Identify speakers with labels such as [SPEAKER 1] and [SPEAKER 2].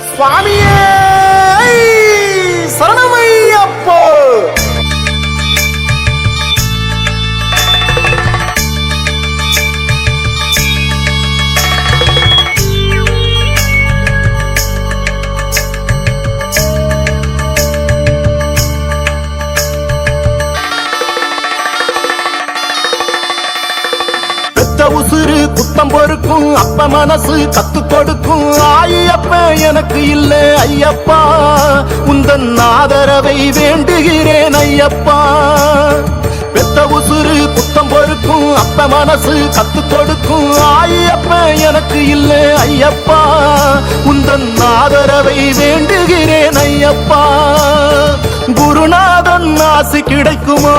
[SPEAKER 1] சுவாமியே சரணமையப்போ. உசுறு குத்தம் பொறுக்கும் அப்ப மனசு கத்து கொடுக்கும் ஐயப்ப எனக்கு இல்ல ஐயப்பா, உந்தன் ஆதரவை வேண்டுகிறேன் ஐயப்பா. பெத்த உசுறு குத்தம் பொறுக்கும் அப்ப மனசு கத்து கொடுக்கும் ஐயப்ப எனக்கு இல்ல ஐயப்பா, உந்தன் ஆதரவை வேண்டுகிறேன் ஐயப்பா. குருநாதன் ஆசி கிடைக்குமா?